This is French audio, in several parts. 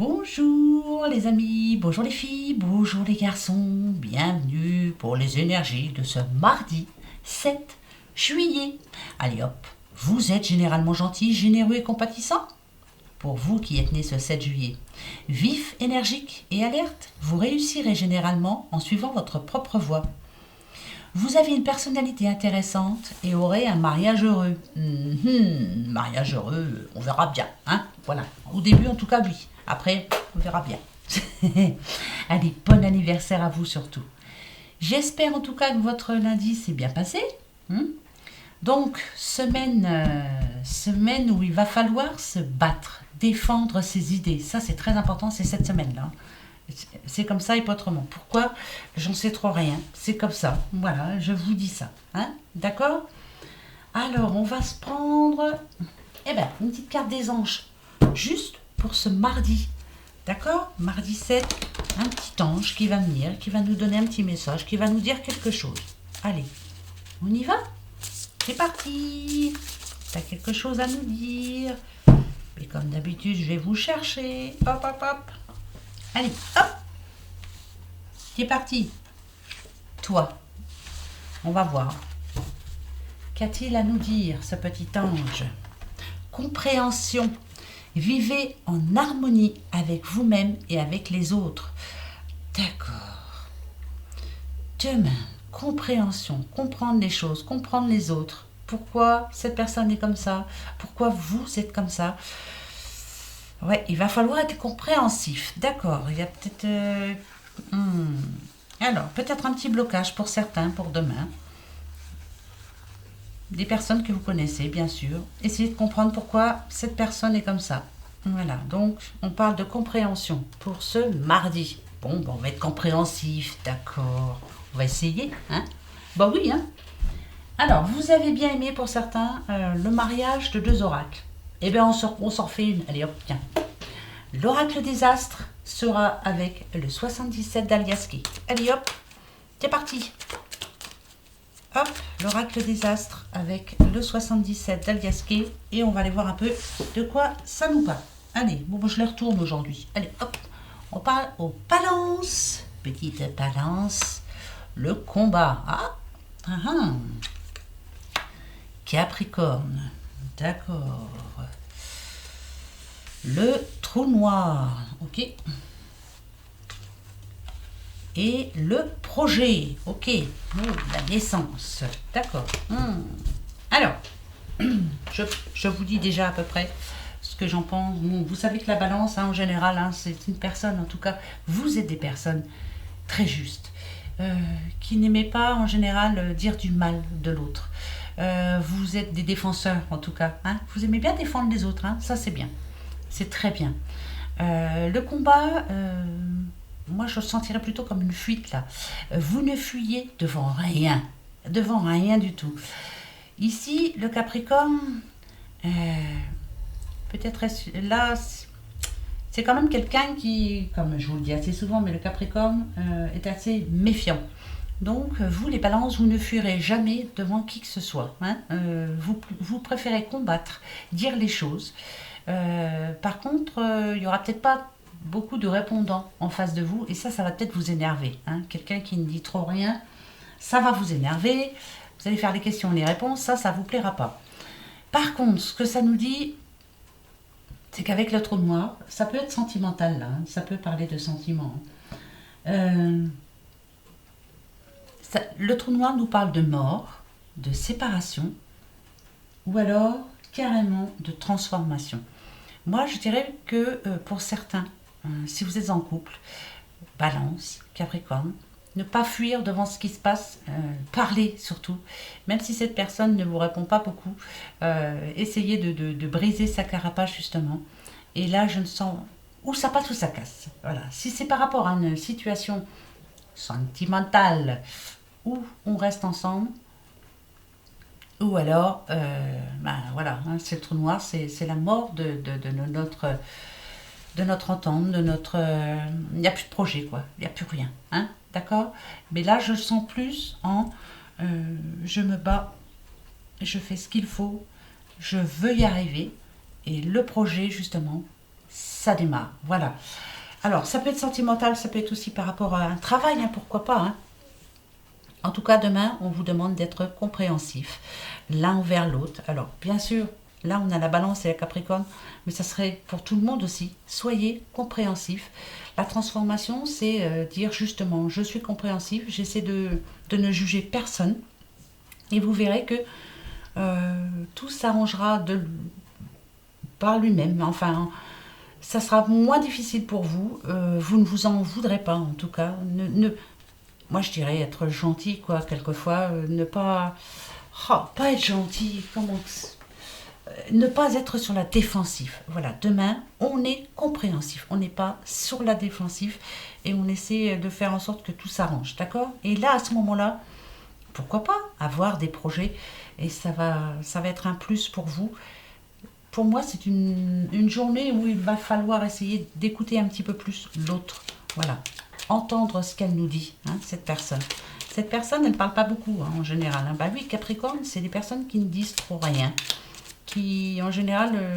Bonjour les amis, bonjour les filles, bonjour les garçons, bienvenue pour les énergies de ce mardi 7 juillet. Allez hop, vous êtes généralement gentil, généreux et compatissant? Pour vous qui êtes né ce 7 juillet, vif, énergique et alerte, vous réussirez généralement en suivant votre propre voie. Vous avez une personnalité intéressante et aurez un mariage heureux. Mariage heureux, on verra bien, hein? Voilà. Au début, en tout cas, oui. Après, on verra bien. Allez, bon anniversaire à vous surtout. J'espère en tout cas que votre lundi s'est bien passé. Donc, semaine où il va falloir se battre, défendre ses idées. Ça, c'est très important, c'est cette semaine-là. C'est comme ça et pas autrement. Pourquoi? J'en sais trop rien. C'est comme ça. Voilà, je vous dis ça. Hein? D'accord? Alors, on va se prendre une petite carte des anges. Juste pour ce mardi. D'accord? Mardi 7, un petit ange qui va venir, qui va nous donner un petit message, qui va nous dire quelque chose. Allez, on y va? C'est parti! T'as quelque chose à nous dire? Et comme d'habitude, je vais vous chercher. Hop, hop, hop. Allez, hop! C'est parti! Toi, on va voir. Qu'a-t-il à nous dire, ce petit ange? Compréhension. Vivez en harmonie avec vous-même et avec les autres. D'accord. Demain, compréhension, comprendre les choses, comprendre les autres. Pourquoi cette personne est comme ça? Pourquoi vous êtes comme ça? Ouais, il va falloir être compréhensif. D'accord, il y a peut-être... Alors, peut-être un petit blocage pour certains, pour demain. Des personnes que vous connaissez, bien sûr. Essayez de comprendre pourquoi cette personne est comme ça. Voilà, donc on parle de compréhension pour ce mardi. Bon, on va être compréhensif, d'accord. On va essayer, hein? Bah oui, hein? Alors, vous avez bien aimé pour certains le mariage de deux oracles. Eh bien, on s'en refait une. Allez, hop, tiens. L'oracle des astres sera avec le 77 d'Aliaski. Allez, hop, c'est parti. Hop, l'oracle des astres avec le 77 d'Aliaski. Et on va aller voir un peu de quoi ça nous parle. Allez, bon, je les retourne aujourd'hui. Allez, hop, on parle aux balances. Petite balance. Le combat. Capricorne. D'accord. Le trou noir. Ok. Et le projet. Ok. La naissance. D'accord. Alors, je vous dis déjà à peu près ce que j'en pense. Vous savez que la balance, en général, c'est une personne, en tout cas, vous êtes des personnes très justes, qui n'aimez pas, en général, dire du mal de l'autre. Vous êtes des défenseurs, en tout cas. Vous aimez bien défendre les autres, ça c'est bien. C'est très bien. Le combat, moi je le sentirais plutôt comme une fuite là. Vous ne fuyez devant rien du tout. Ici, le Capricorne, peut-être là, c'est quand même quelqu'un qui, comme je vous le dis assez souvent, mais le Capricorne est assez méfiant. Donc, vous les balances, vous ne fuirez jamais devant qui que ce soit. Vous préférez combattre, dire les choses. Par contre, il n'y aura peut-être pas beaucoup de répondants en face de vous et ça va peut-être vous énerver. Quelqu'un qui ne dit trop rien, ça va vous énerver. Vous allez faire les questions et les réponses, ça vous plaira pas. Par contre, ce que ça nous dit, c'est qu'avec le trou noir, ça peut être sentimental là, ça peut parler de sentiments. Le trou noir nous parle de mort, de séparation ou alors carrément de transformation. Moi, je dirais que pour certains, si vous êtes en couple, Balance, Capricorne, ne pas fuir devant ce qui se passe, parler surtout, même si cette personne ne vous répond pas beaucoup, essayez de briser sa carapace justement. Et là, je ne sens où ça passe ou ça casse. Voilà. Si c'est par rapport à une situation sentimentale où on reste ensemble, ou alors, voilà, c'est le trou noir, c'est la mort de notre entente, de notre... Il n'y a plus de projet, quoi. Il n'y a plus rien, d'accord? Mais là, je sens plus en... je me bats, je fais ce qu'il faut, je veux y arriver. Et le projet, justement, ça démarre. Voilà. Alors, ça peut être sentimental, ça peut être aussi par rapport à un travail, hein, pourquoi pas. Hein. En tout cas, demain, on vous demande d'être compréhensif l'un envers l'autre. Alors, bien sûr, là, on a la balance et la capricorne, mais ça serait pour tout le monde aussi. Soyez compréhensif. La transformation, c'est dire justement, je suis compréhensif, j'essaie de ne juger personne. Et vous verrez que tout s'arrangera par lui-même. Enfin, ça sera moins difficile pour vous. Vous ne vous en voudrez pas, en tout cas. Moi, je dirais être gentil, quoi, quelquefois. Ne pas... Oh, pas être gentil, comment... ne pas être sur la défensive. Voilà, demain, on est compréhensif. On n'est pas sur la défensive et on essaie de faire en sorte que tout s'arrange, d'accord? Et là, à ce moment-là, pourquoi pas avoir des projets et ça va être un plus pour vous. Pour moi, c'est une journée où il va falloir essayer d'écouter un petit peu plus l'autre. Voilà, entendre ce qu'elle nous dit, hein, cette personne. Cette personne, elle ne parle pas beaucoup, hein, en général. Hein. Bah oui, Capricorne, c'est des personnes qui ne disent trop rien. Qui, en général,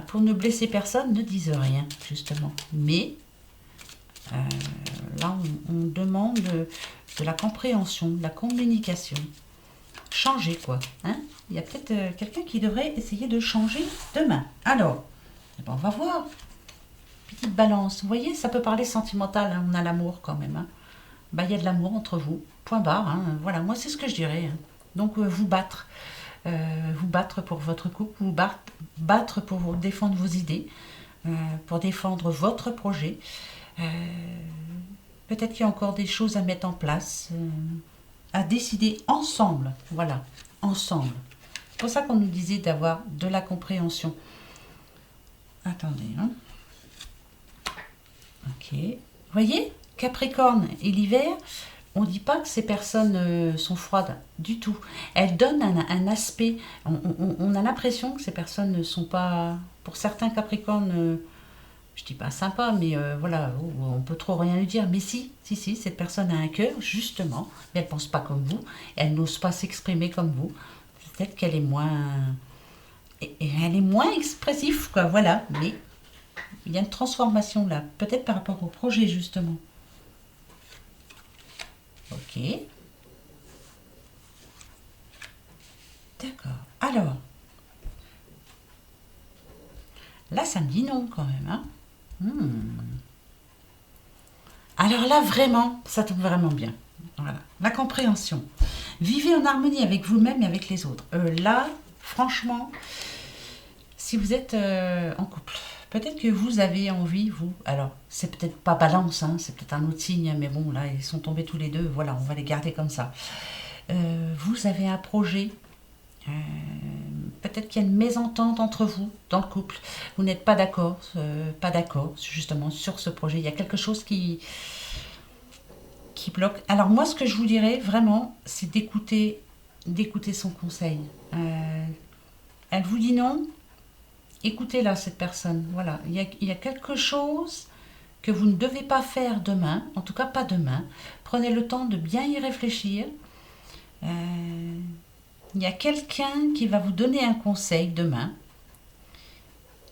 pour ne blesser personne, ne disent rien, justement. Mais, là, on demande de la compréhension, de la communication. Changer, quoi. Hein? Il y a peut-être quelqu'un qui devrait essayer de changer demain. Alors, on va voir. Petite balance. Vous voyez, ça peut parler sentimental. Hein, on a l'amour quand même. Hein. Il y a de l'amour entre vous. Point barre. Hein. Voilà, moi, c'est ce que je dirais. Hein. Donc, vous battre. Vous battre pour votre couple. Vous battre pour défendre vos idées. Pour défendre votre projet. Peut-être qu'il y a encore des choses à mettre en place. À décider ensemble. Voilà, ensemble. C'est pour ça qu'on nous disait d'avoir de la compréhension. Attendez. Hein. Ok. Vous voyez, Capricorne et l'hiver, on ne dit pas que ces personnes sont froides du tout. Elles donnent un aspect. On a l'impression que ces personnes ne sont pas... Pour certains Capricornes... je dis pas sympa, mais voilà, on peut trop rien lui dire. Mais si, cette personne a un cœur, justement, mais elle pense pas comme vous, elle n'ose pas s'exprimer comme vous. Peut-être qu'elle est moins... elle est moins expressive, quoi, voilà. Mais il y a une transformation là, peut-être par rapport au projet, justement. Ok. D'accord. Alors, là, ça me dit non, quand même, hein. Alors là, vraiment, ça tombe vraiment bien. Voilà. La compréhension. Vivez en harmonie avec vous-même et avec les autres. Là, franchement, si vous êtes en couple, peut-être que vous avez envie, vous, alors, c'est peut-être pas balance, hein, c'est peut-être un autre signe, mais bon, là, ils sont tombés tous les deux, voilà, on va les garder comme ça. Vous avez un projet. Peut-être qu'il y a une mésentente entre vous dans le couple. Vous n'êtes pas d'accord justement sur ce projet. Il y a quelque chose qui bloque. Alors moi, ce que je vous dirais vraiment, c'est d'écouter son conseil. Elle vous dit non, écoutez-la, cette personne. Voilà, il y a quelque chose que vous ne devez pas faire demain, en tout cas pas demain. Prenez le temps de bien y réfléchir. Il y a quelqu'un qui va vous donner un conseil demain.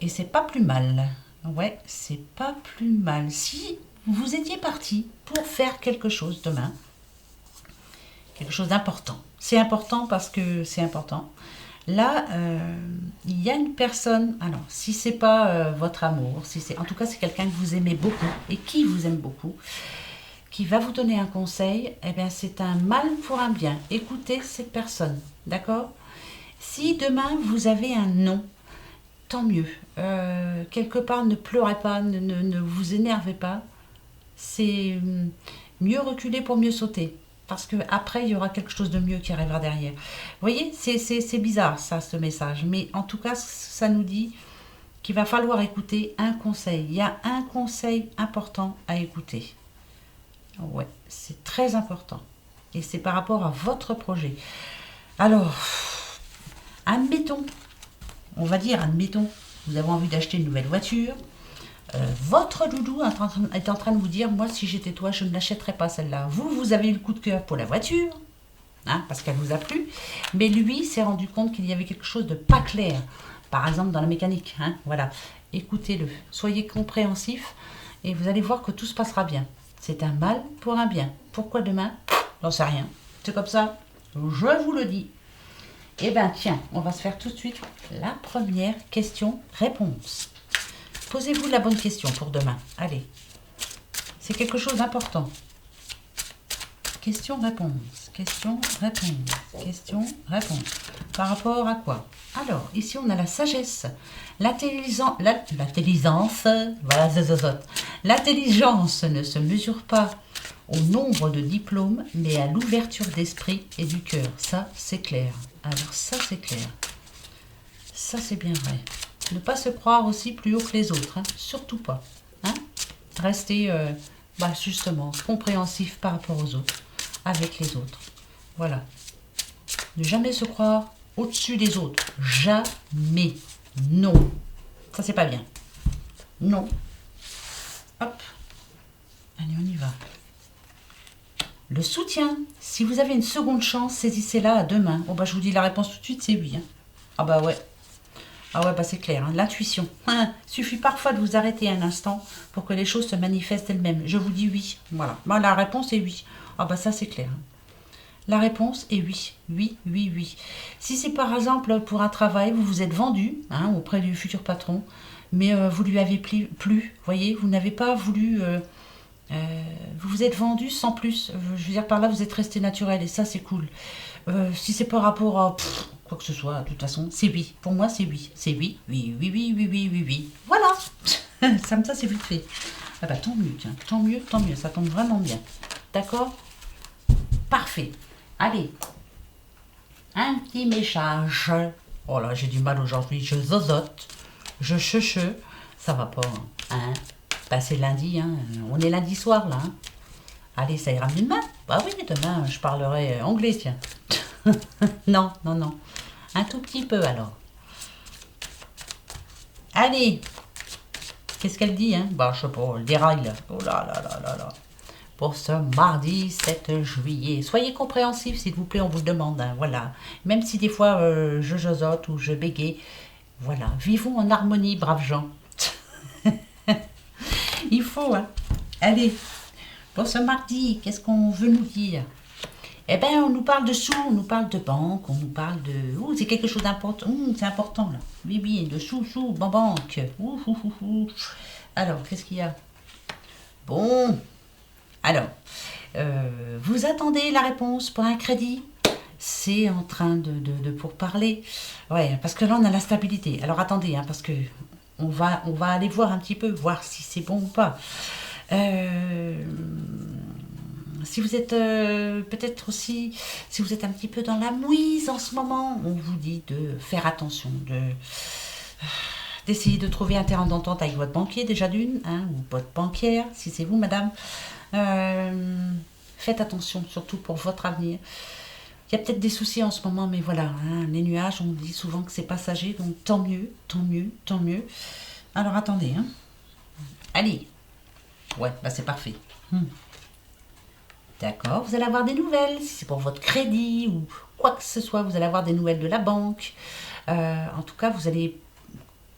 Et c'est pas plus mal. Ouais, c'est pas plus mal. Si vous étiez parti pour faire quelque chose demain, quelque chose d'important. C'est important parce que c'est important. Là, il y a une personne, alors si c'est pas votre amour, en tout cas c'est quelqu'un que vous aimez beaucoup et qui vous aime beaucoup, qui va vous donner un conseil, eh bien c'est un mal pour un bien. Écoutez cette personne, d'accord? Si demain vous avez un non, tant mieux. Quelque part, ne pleurez pas, ne vous énervez pas. C'est mieux reculer pour mieux sauter. Parce qu'après, il y aura quelque chose de mieux qui arrivera derrière. Vous voyez, c'est bizarre ça, ce message. Mais en tout cas, ça nous dit qu'il va falloir écouter un conseil. Il y a un conseil important à écouter. Ouais, c'est très important. Et c'est par rapport à votre projet. Alors, admettons, vous avez envie d'acheter une nouvelle voiture. Votre doudou est en train de vous dire, moi, si j'étais toi, je ne l'achèterais pas celle-là. Vous avez eu le coup de cœur pour la voiture, hein, parce qu'elle vous a plu. Mais lui s'est rendu compte qu'il y avait quelque chose de pas clair par exemple dans la mécanique, hein, voilà. Écoutez-le, soyez compréhensifs et vous allez voir que tout se passera bien. C'est un mal pour un bien. Pourquoi demain? J'en sais rien. C'est comme ça, je vous le dis. Eh bien tiens, on va se faire tout de suite la première question-réponse. Posez-vous la bonne question pour demain. Allez, c'est quelque chose d'important. Question-réponse, question-réponse, question-réponse. Par rapport à quoi? Alors, ici on a la sagesse, l'intelligence, voilà, l'intelligence ne se mesure pas au nombre de diplômes, mais à l'ouverture d'esprit et du cœur. Ça, c'est clair. Alors ça, c'est clair. Ça, c'est bien vrai. Ne pas se croire aussi plus haut que les autres, hein. Surtout pas. Hein. Restez, justement, compréhensif par rapport aux autres, avec les autres. Voilà. Ne jamais se croire au-dessus des autres. Jamais. Non. Ça, c'est pas bien. Non. Hop. Allez, on y va. Le soutien. Si vous avez une seconde chance, saisissez-la à deux mains. Bon, je vous dis la réponse tout de suite, c'est oui. Hein. Ah bah ouais. Ah ouais, c'est clair. Hein. L'intuition. Suffit parfois de vous arrêter un instant pour que les choses se manifestent elles-mêmes. Je vous dis oui. Voilà. La réponse est oui. Ah bah ça, c'est clair. Hein. La réponse est oui. Oui, oui, oui. Si c'est par exemple pour un travail, vous vous êtes vendu auprès du futur patron, mais vous lui avez plu. Voyez, vous n'avez pas voulu... vous vous êtes vendu sans plus. Je veux dire, par là, vous êtes resté naturel et ça, c'est cool. Si c'est par rapport à quoi que ce soit, de toute façon, c'est oui. Pour moi, c'est oui. C'est oui, oui, oui, oui, oui, oui, oui, oui. Voilà. Ça, c'est vite fait. Ah bah, tant mieux, tiens. Tant mieux, tant mieux. Ça tombe vraiment bien. D'accord? Parfait. Allez. Un petit message. Oh là, j'ai du mal aujourd'hui. Je zozote. Je cheche. Ça va pas. Hein? C'est lundi, hein. On est lundi soir là. Hein. Allez, ça ira mieux demain. Bah oui, demain je parlerai anglais, tiens. Non, non, non. Un tout petit peu alors. Allez. Qu'est-ce qu'elle dit, hein? Je sais pas, elle déraille là. Oh là là là là là. Pour ce mardi 7 juillet. Soyez compréhensifs, s'il vous plaît, on vous le demande. Hein, voilà. Même si des fois je josote ou je bégaye. Voilà. Vivons en harmonie, braves gens. Il faut, hein. Allez, pour ce mardi, qu'est-ce qu'on veut nous dire? Eh bien, on nous parle de sous, on nous parle de banque, on nous parle de... c'est quelque chose d'important. C'est important, là. Oui, oui, de sous, banque. Alors, qu'est-ce qu'il y a? Bon. Alors, vous attendez la réponse pour un crédit? C'est en train de pourparler. Ouais, parce que là, on a la stabilité. Alors, attendez, hein, parce que... On va aller voir un petit peu, voir si c'est bon ou pas. Si vous êtes peut-être aussi, si vous êtes un petit peu dans la mouise en ce moment, on vous dit de faire attention, d'essayer de trouver un terrain d'entente avec votre banquier déjà d'une, ou votre banquière, si c'est vous, madame. Faites attention, surtout pour votre avenir. Il y a peut-être des soucis en ce moment, mais voilà, les nuages, on dit souvent que c'est passager, donc tant mieux, tant mieux, tant mieux. Alors attendez, hein. Allez. Ouais, c'est parfait. D'accord, vous allez avoir des nouvelles, si c'est pour votre crédit ou quoi que ce soit, vous allez avoir des nouvelles de la banque. En tout cas, vous allez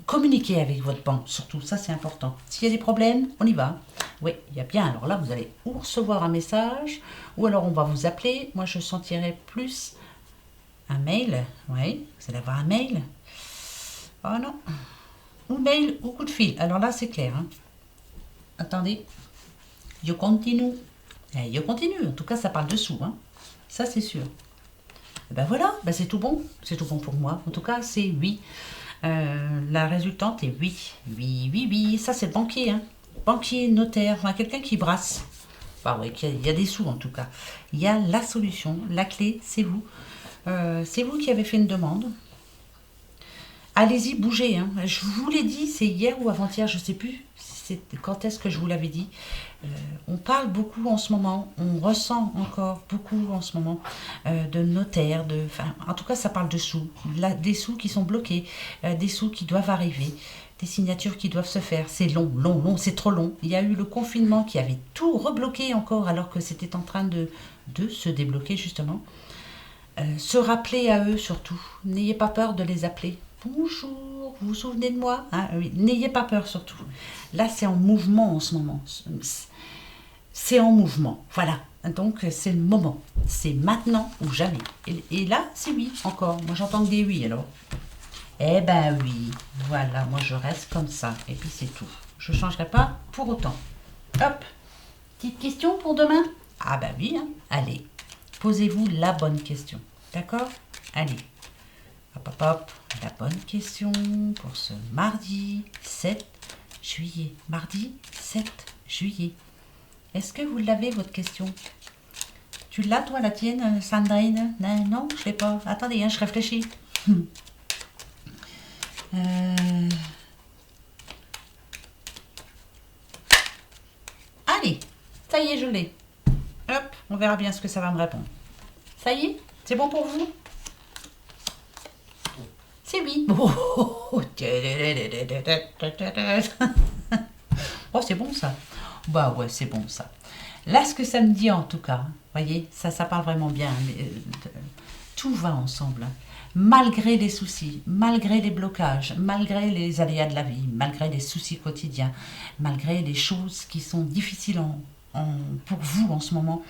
communiquer avec votre banque, surtout, ça c'est important. S'il y a des problèmes, on y va. Oui, il y a bien. Alors là, vous allez ou recevoir un message, ou alors on va vous appeler. Moi, je sentirais plus un mail. Oui, vous allez avoir un mail. Oh non. Ou mail ou coup de fil. Alors là, c'est clair. Hein. Attendez. Je continue. Je continue. En tout cas, ça parle dessous. Hein. Ça, c'est sûr. Et ben voilà, c'est tout bon. C'est tout bon pour moi. En tout cas, c'est oui. La résultante est oui. Oui, oui, oui. Ça, c'est le banquier. Hein. Banquier, notaire, quelqu'un qui brasse. Oui, il y a des sous en tout cas. Il y a la solution, la clé, c'est vous. C'est vous qui avez fait une demande. Allez-y, bougez. Hein. Je vous l'ai dit, c'est hier ou avant-hier, je ne sais plus quand est-ce que je vous l'avais dit. On parle beaucoup en ce moment, on ressent encore beaucoup en ce moment de notaires, en tout cas ça parle de sous, des sous qui sont bloqués, des sous qui doivent arriver. Des signatures qui doivent se faire. C'est long, c'est trop long. Il y a eu le confinement qui avait tout rebloqué encore alors que c'était en train de se débloquer justement. Se rappeler à eux surtout. N'ayez pas peur de les appeler. Bonjour, vous vous souvenez de moi, hein? Oui, n'ayez pas peur surtout. Là, c'est en mouvement en ce moment. C'est en mouvement, voilà. Donc, c'est le moment. C'est maintenant ou jamais. Et là, c'est oui, encore. Moi, j'entends que des oui, alors. Eh ben oui, voilà, moi, je reste comme ça. Et puis, c'est tout. Je ne changerai pas pour autant. Hop, petite question pour demain? Ah ben oui, hein. Allez, posez-vous la bonne question. D'accord? Allez. Hop, hop, hop. La bonne question pour ce mardi 7 juillet. Mardi 7 juillet. Est-ce que vous l'avez, votre question? Tu l'as, toi, la tienne, Sandrine? Non, je ne l'ai pas. Attendez, hein, je réfléchis. Allez, ça y est, je l'ai. Hop, on verra bien ce que ça va me répondre. Ça y est? C'est bon pour vous? C'est oui. Oh, c'est bon ça. Bah ouais, c'est bon ça. Là, ce que ça me dit en tout cas, voyez, ça parle vraiment bien. Tout va ensemble. Malgré les soucis, malgré les blocages, malgré les aléas de la vie, malgré les soucis quotidiens, malgré les choses qui sont difficiles pour vous en ce moment,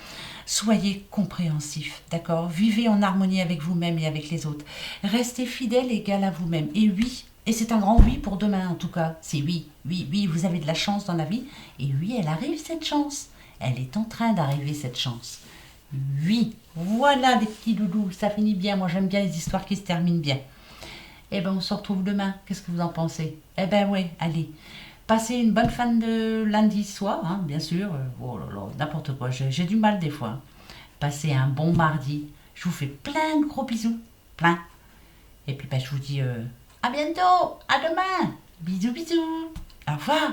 soyez compréhensifs, d'accord? Vivez en harmonie avec vous-même et avec les autres. Restez fidèle et égal à vous-même. Et oui, et c'est un grand oui pour demain en tout cas. C'est oui, oui, oui, vous avez de la chance dans la vie. Et oui, elle arrive cette chance. Elle est en train d'arriver cette chance. Oui, voilà des petits doudous, ça finit bien. Moi j'aime bien les histoires qui se terminent bien. Eh ben on se retrouve demain. Qu'est-ce que vous en pensez? Eh ben ouais, allez. Passez une bonne fin de lundi soir, hein, bien sûr. Oh là là, n'importe quoi, j'ai du mal des fois. Passez un bon mardi. Je vous fais plein de gros bisous. Plein. Et puis ben, je vous dis à bientôt, à demain. Bisous, bisous. Au revoir.